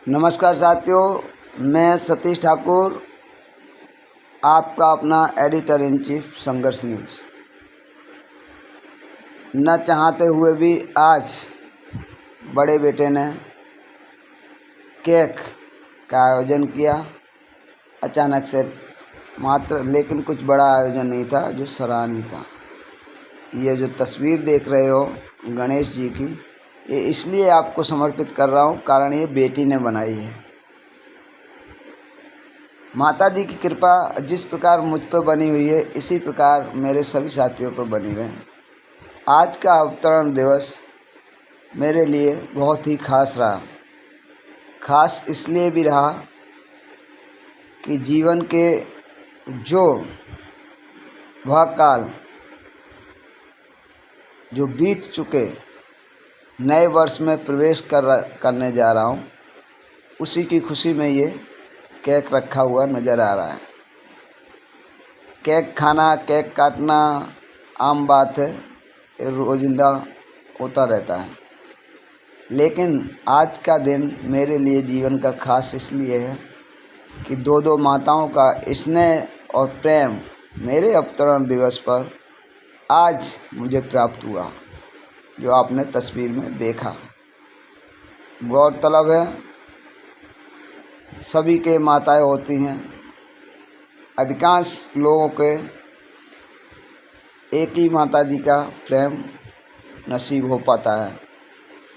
नमस्कार साथियों, मैं सतीश ठाकुर, आपका अपना एडिटर इन चीफ संघर्ष न्यूज़। न चाहते हुए भी आज बड़े बेटे ने केक का आयोजन किया अचानक से मात्र, लेकिन कुछ बड़ा आयोजन नहीं था जो सराहनीय था। ये जो तस्वीर देख रहे हो गणेश जी की, ये इसलिए आपको समर्पित कर रहा हूँ कारण ये बेटी ने बनाई है। माता जी की कृपा जिस प्रकार मुझ पर बनी हुई है, इसी प्रकार मेरे सभी साथियों पर बनी रहे। आज का अवतरण दिवस मेरे लिए बहुत ही खास रहा। खास इसलिए भी रहा कि जीवन के जो वह काल जो बीत चुके, नए वर्ष में प्रवेश करने जा रहा हूँ, उसी की खुशी में ये केक रखा हुआ नज़र आ रहा है। केक खाना, केक काटना आम बात है, ये रोजिंदा होता रहता है, लेकिन आज का दिन मेरे लिए जीवन का खास इसलिए है कि दो माताओं का स्नेह और प्रेम मेरे अवतरण दिवस पर आज मुझे प्राप्त हुआ, जो आपने तस्वीर में देखा। गौरतलब है, सभी के माताएं होती हैं, अधिकांश लोगों के एक ही माता जी का प्रेम नसीब हो पाता है,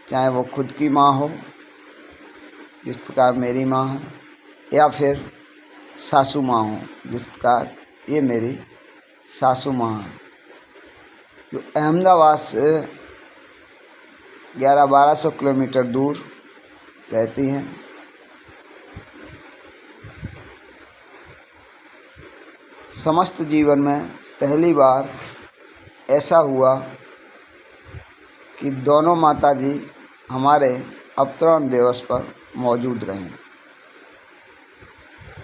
चाहे वो खुद की माँ हो जिस प्रकार मेरी माँ है, या फिर सासू माँ हो जिस प्रकार ये मेरी सासू माँ है, जो अहमदाबाद से 1100-1200 किलोमीटर दूर रहती हैं। समस्त जीवन में पहली बार ऐसा हुआ कि दोनों माता जी हमारे अवतरण दिवस पर मौजूद रहें।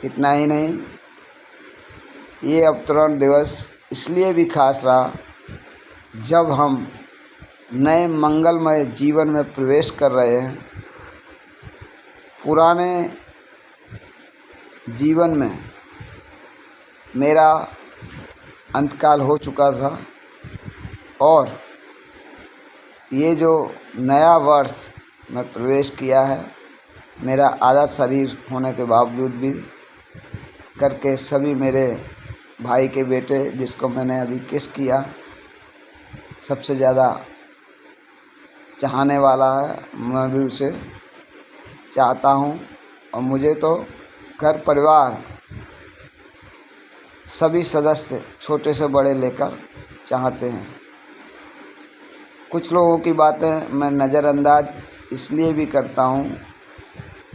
इतना ही नहीं, ये अवतरण दिवस इसलिए भी खास रहा जब हम नए मंगलमय जीवन में प्रवेश कर रहे हैं। पुराने जीवन में मेरा अंतकाल हो चुका था और ये जो नया वर्ष में प्रवेश किया है, मेरा आधा शरीर होने के बावजूद भी करके सभी मेरे भाई के बेटे, जिसको मैंने अभी किस किया, सबसे ज़्यादा चाहने वाला है, मैं भी उसे चाहता हूँ। और मुझे तो घर परिवार सभी सदस्य छोटे से बड़े लेकर चाहते हैं। कुछ लोगों की बातें मैं नज़रअंदाज इसलिए भी करता हूँ,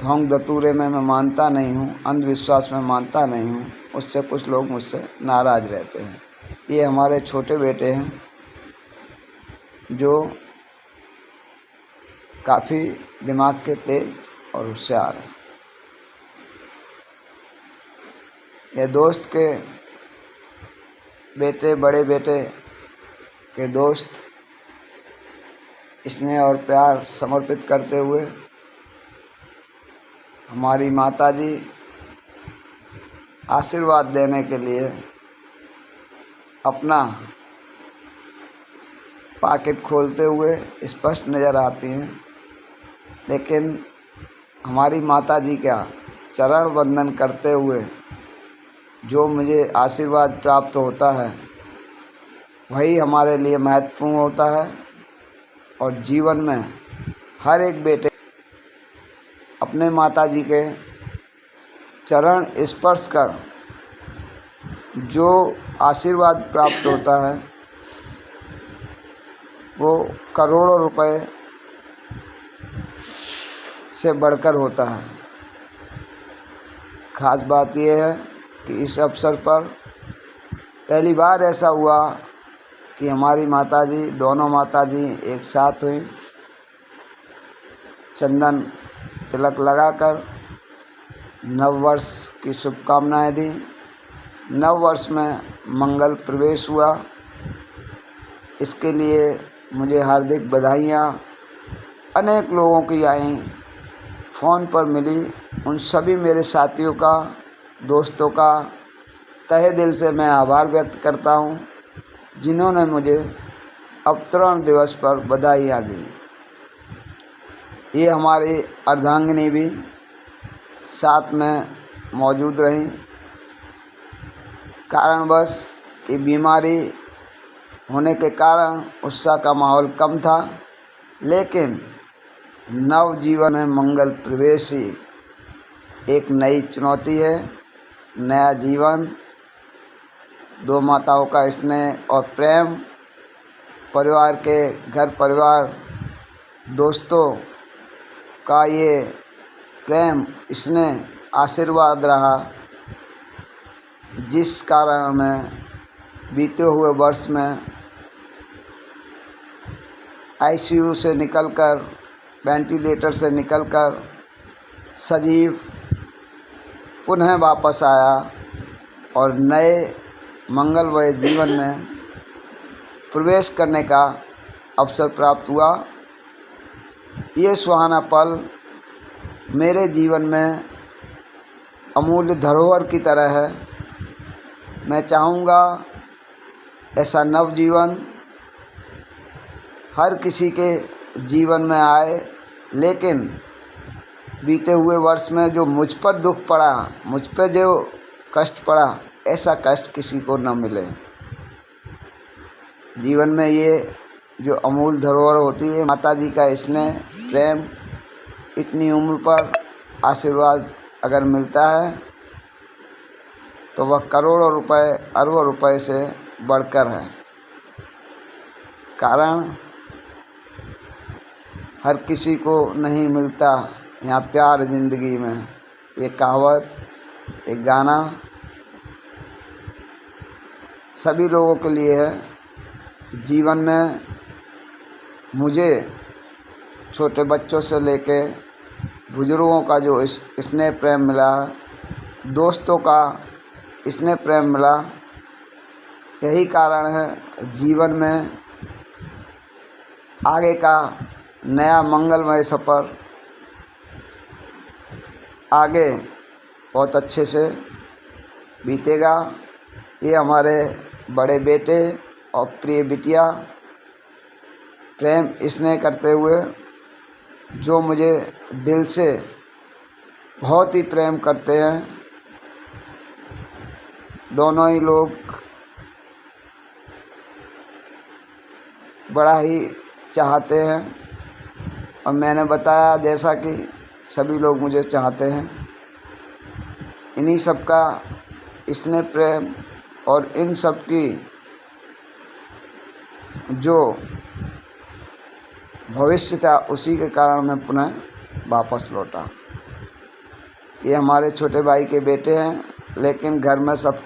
ढोंग दतूरे में मैं मानता नहीं हूँ, अंधविश्वास में मानता नहीं हूँ, उससे कुछ लोग मुझसे नाराज़ रहते हैं। ये हमारे छोटे बेटे हैं जो काफ़ी दिमाग के तेज और होशियार हैं। ये दोस्त के बेटे, बड़े बेटे के दोस्त स्नेह और प्यार समर्पित करते हुए हमारी माता जी आशीर्वाद देने के लिए अपना पॉकेट खोलते हुए स्पष्ट नज़र आती हैं, लेकिन हमारी माता जी का चरण वंदन करते हुए जो मुझे आशीर्वाद प्राप्त होता है, वही हमारे लिए महत्वपूर्ण होता है। और जीवन में हर एक बेटे अपने माता जी के चरण स्पर्श कर जो आशीर्वाद प्राप्त होता है, वो करोड़ों रुपए से बढ़कर होता है। खास बात यह है कि इस अवसर पर पहली बार ऐसा हुआ कि हमारी माताजी, दोनों माताजी एक साथ हुई, चंदन तिलक लगाकर नव वर्ष की शुभकामनाएं दी। नव वर्ष में मंगल प्रवेश हुआ, इसके लिए मुझे हार्दिक बधाइयाँ अनेक लोगों की आईं, फ़ोन पर मिली उन सभी मेरे साथियों का, दोस्तों का तहे दिल से मैं आभार व्यक्त करता हूँ, जिन्होंने मुझे अवतरण दिवस पर बधाइयाँ दी। ये हमारी अर्धांगिनी भी साथ में मौजूद रहीं। कारणवश कि बीमारी होने के कारण उत्साह का माहौल कम था, लेकिन नव जीवन में मंगल प्रवेश ही एक नई चुनौती है। नया जीवन, दो माताओं का स्नेह और प्रेम, परिवार के घर परिवार दोस्तों का ये प्रेम, स्नेह, आशीर्वाद रहा, जिस कारण मैं बीते हुए वर्ष में आईसीयू से निकलकर, वेंटिलेटर से निकलकर सजीव पुनः वापस आया और नए मंगलमय जीवन में प्रवेश करने का अवसर प्राप्त हुआ। ये सुहाना पल मेरे जीवन में अमूल्य धरोहर की तरह है। मैं चाहूँगा ऐसा नव जीवन हर किसी के जीवन में आए, लेकिन बीते हुए वर्ष में जो मुझ पर दुख पड़ा, मुझ पर जो कष्ट पड़ा, ऐसा कष्ट किसी को न मिले। जीवन में ये जो अमूल्य धरोहर होती है, माता जी का स्नेह, प्रेम, इतनी उम्र पर आशीर्वाद अगर मिलता है तो वह करोड़ों रुपए, अरबों रुपए से बढ़कर है। कारण हर किसी को नहीं मिलता यहाँ प्यार ज़िंदगी में। ये कहावत, एक गाना सभी लोगों के लिए है। जीवन में मुझे छोटे बच्चों से लेके बुजुर्गों का जो स्नेह प्रेम मिला, दोस्तों का स्नेह प्रेम मिला, यही कारण है जीवन में आगे का नया मंगलमय सफ़र आगे बहुत अच्छे से बीतेगा। ये हमारे बड़े बेटे और प्रिय बिटिया प्रेम स्नेह करते हुए, जो मुझे दिल से बहुत ही प्रेम करते हैं, दोनों ही लोग बड़ा ही चाहते हैं। और मैंने बताया जैसा कि सभी लोग मुझे चाहते हैं। इन्हीं सब का स्नेह प्रेम और इन सब की जो भविष्य था, उसी के कारण मैं पुनः वापस लौटा। ये हमारे छोटे भाई के बेटे हैं, लेकिन घर में सब